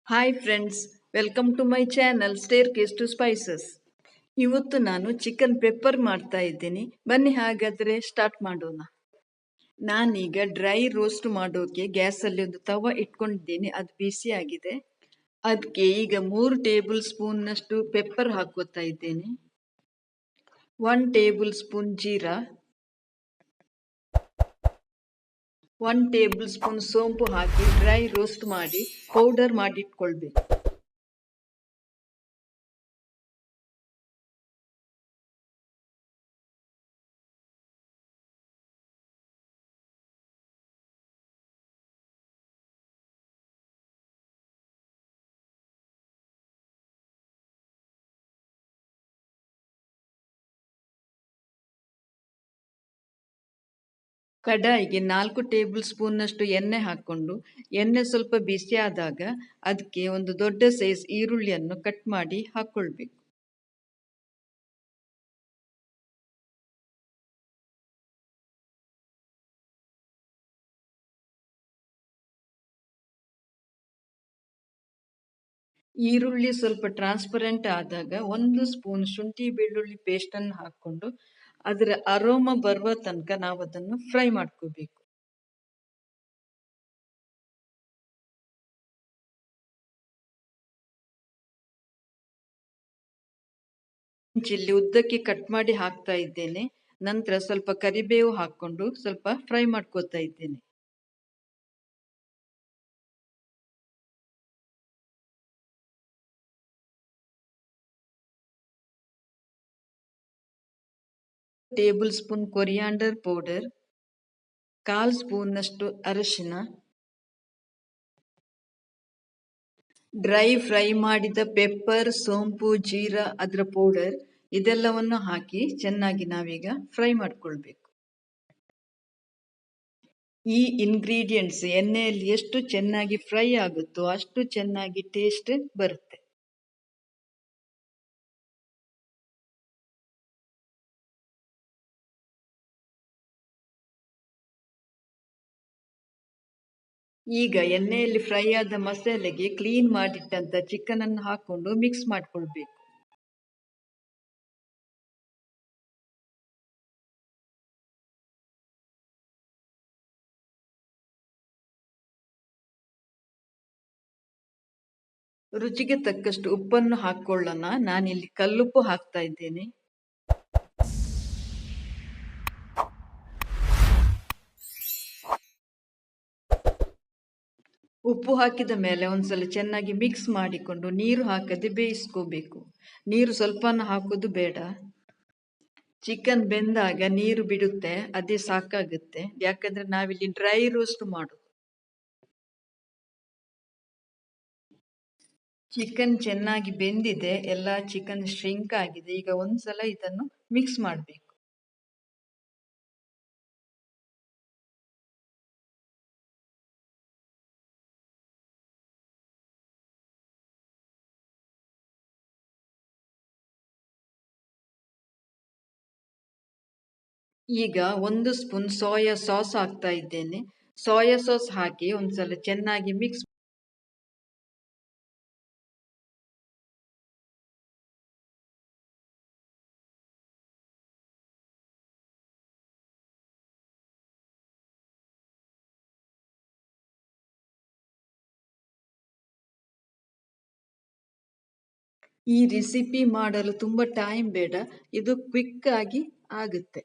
Hi friends, welcome to my channel staircase to spices. ಇವತ್ತು ನಾನು chicken pepper ಮಾಡ್ತಾ ಇದ್ದೀನಿ. ಬನ್ನಿ ಹಾಗಾದ್ರೆ ಸ್ಟಾರ್ಟ್ ಮಾಡೋಣ. ನಾನೀಗ ಡ್ರೈ ರೋಸ್ಟ್ ಮಾಡೋಕೆ ಗ್ಯಾಸಲ್ಲಿ ಒಂದು ತವ ಇಟ್ಕೊಂಡಿದ್ದೀನಿ, ಅದು ಬಿಸಿ ಆಗಿದೆ. ಅದಕ್ಕೆ ಈಗ 3 ಟೇಬಲ್ ಸ್ಪೂನ್ನಷ್ಟು ಪೆಪ್ಪರ್ ಹಾಕೋತಾ ಇದ್ದೇನೆ. 1 table spoon jeera, 1 table spoon ಸೋಂಪು ಹಾಕಿ ಡ್ರೈ ರೋಸ್ಟ್ ಮಾಡಿ ಪೌಡರ್ ಮಾಡಿಟ್ಕೊಳ್ಬೇಕು. ಕಡಾಯಿಗೆ 4 ಟೇಬಲ್ ಸ್ಪೂನ್ನಷ್ಟು ಎಣ್ಣೆ ಹಾಕ್ಕೊಂಡು ಎಣ್ಣೆ ಸ್ವಲ್ಪ ಬಿಸಿ ಆದಾಗ ಅದಕ್ಕೆ ಒಂದು ದೊಡ್ಡ ಸೈಜ್ ಈರುಳ್ಳಿಯನ್ನು ಕಟ್ ಮಾಡಿ ಹಾಕ್ಕೊಳ್ಬೇಕು. ಈರುಳ್ಳಿ ಸ್ವಲ್ಪ ಟ್ರಾನ್ಸ್ಪರೆಂಟ್ ಆದಾಗ 1 ಸ್ಪೂನ್ ಶುಂಠಿ ಬೆಳ್ಳುಳ್ಳಿ ಪೇಸ್ಟನ್ನು ಹಾಕ್ಕೊಂಡು ಅದರ ಅರೋಮ ಬರುವ ತನಕ ನಾವು ಅದನ್ನು ಫ್ರೈ ಮಾಡ್ಕೋಬೇಕು. ಚಿಲ್ಲಿ ಉದ್ದಕ್ಕೆ ಕಟ್ ಮಾಡಿ ಹಾಕ್ತಾ ಇದ್ದೇನೆ. ನಂತರ ಸ್ವಲ್ಪ ಕರಿಬೇವು ಹಾಕ್ಕೊಂಡು ಸ್ವಲ್ಪ ಫ್ರೈ ಮಾಡ್ಕೋತಾ ಇದ್ದೇನೆ. ಟೇಬಲ್ ಸ್ಪೂನ್ ಕೊರಿಯಾಂಡರ್ ಪೌಡರ್, 1/4 ಸ್ಪೂನ್ನಷ್ಟು ಅರಿಶಿನ, ಡ್ರೈ ಫ್ರೈ ಮಾಡಿದ ಪೆಪ್ಪರ್, ಸೋಂಪು, ಜೀರಾ ಅದರ ಪೌಡರ್ ಇದೆಲ್ಲವನ್ನು ಹಾಕಿ ಚೆನ್ನಾಗಿ ನಾವೀಗ ಫ್ರೈ ಮಾಡ್ಕೊಳ್ಬೇಕು. ಈ ಇಂಗ್ರೀಡಿಯೆಂಟ್ಸ್ ಎಣ್ಣೆಯಲ್ಲಿ ಎಷ್ಟು ಚೆನ್ನಾಗಿ ಫ್ರೈ ಆಗುತ್ತೋ ಅಷ್ಟು ಚೆನ್ನಾಗಿ ಟೇಸ್ಟ್ ಬರುತ್ತೆ. ಈಗ ಎಣ್ಣೆಯಲ್ಲಿ ಫ್ರೈ ಆದ ಮಸಾಲೆಗೆ ಕ್ಲೀನ್ ಮಾಡಿಟ್ಟಂತ ಚಿಕನ್ ಅನ್ನು ಹಾಕೊಂಡು ಮಿಕ್ಸ್ ಮಾಡ್ಕೊಳ್ಬೇಕು. ರುಚಿಗೆ ತಕ್ಕಷ್ಟು ಉಪ್ಪನ್ನು ಹಾಕೊಳ್ಳೋಣ. ನಾನಿಲ್ಲಿ ಕಲ್ಲುಪ್ಪು ಹಾಕ್ತಾ ಇದ್ದೇನೆ. ಉಪ್ಪು ಹಾಕಿದ ಮೇಲೆ ಒಂದ್ಸಲ ಚೆನ್ನಾಗಿ ಮಿಕ್ಸ್ ಮಾಡಿಕೊಂಡು ನೀರು ಹಾಕದೆ ಬೇಯಿಸ್ಕೋಬೇಕು. ನೀರು ಸ್ವಲ್ಪನ ಹಾಕೋದು ಬೇಡ. ಚಿಕನ್ ಬೆಂದಾಗ ನೀರು ಬಿಡುತ್ತೆ, ಅದೇ ಸಾಕಾಗುತ್ತೆ. ಯಾಕಂದ್ರೆ ನಾವಿಲ್ಲಿ ಡ್ರೈ ರೋಸ್ಟ್ ಮಾಡೋದು. ಚಿಕನ್ ಚೆನ್ನಾಗಿ ಬೆಂದಿದೆ, ಎಲ್ಲ ಚಿಕನ್ ಶ್ರಿಂಕ್ ಆಗಿದೆ. ಈಗ ಒಂದ್ಸಲ ಇದನ್ನು ಮಿಕ್ಸ್ ಮಾಡಬೇಕು. ಈಗ 1 ಸ್ಪೂನ್ ಸೋಯಾ ಸಾಸ್ ಹಾಕ್ತಾ ಇದ್ದೇನೆ. ಸೋಯಾ ಸಾಸ್ ಹಾಕಿ ಒಂದ್ಸಲ ಚೆನ್ನಾಗಿ ಮಿಕ್ಸ್. ಈ ರೆಸಿಪಿ ಮಾಡಲು ತುಂಬಾ ಟೈಮ್ ಬೇಡ, ಇದು ಕ್ವಿಕ್ ಆಗಿ ಆಗುತ್ತೆ.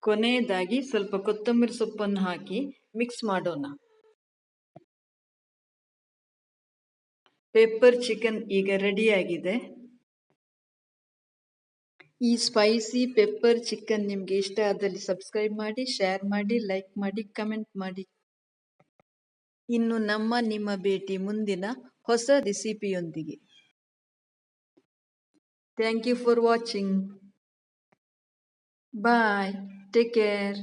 ಕೊನೆಯದಾಗಿ ಸ್ವಲ್ಪ ಕೊತ್ತಂಬರಿ ಸೊಪ್ಪನ್ನು ಹಾಕಿ ಮಿಕ್ಸ್ ಮಾಡೋಣ. ಪೆಪ್ಪರ್ ಚಿಕನ್ ಈಗ ರೆಡಿಯಾಗಿದೆ. ಈ ಸ್ಪೈಸಿ ಪೆಪ್ಪರ್ ಚಿಕನ್ ನಿಮಗೆ ಇಷ್ಟ ಆದಲ್ಲಿ ಸಬ್ಸ್ಕ್ರೈಬ್ ಮಾಡಿ, ಶೇರ್ ಮಾಡಿ, ಲೈಕ್ ಮಾಡಿ, ಕಮೆಂಟ್ ಮಾಡಿ. ಇನ್ನು ನಿಮ್ಮ ಭೇಟಿ ಮುಂದಿನ ಹೊಸ ರೆಸಿಪಿಯೊಂದಿಗೆ. Thank you for watching. Bye, take care.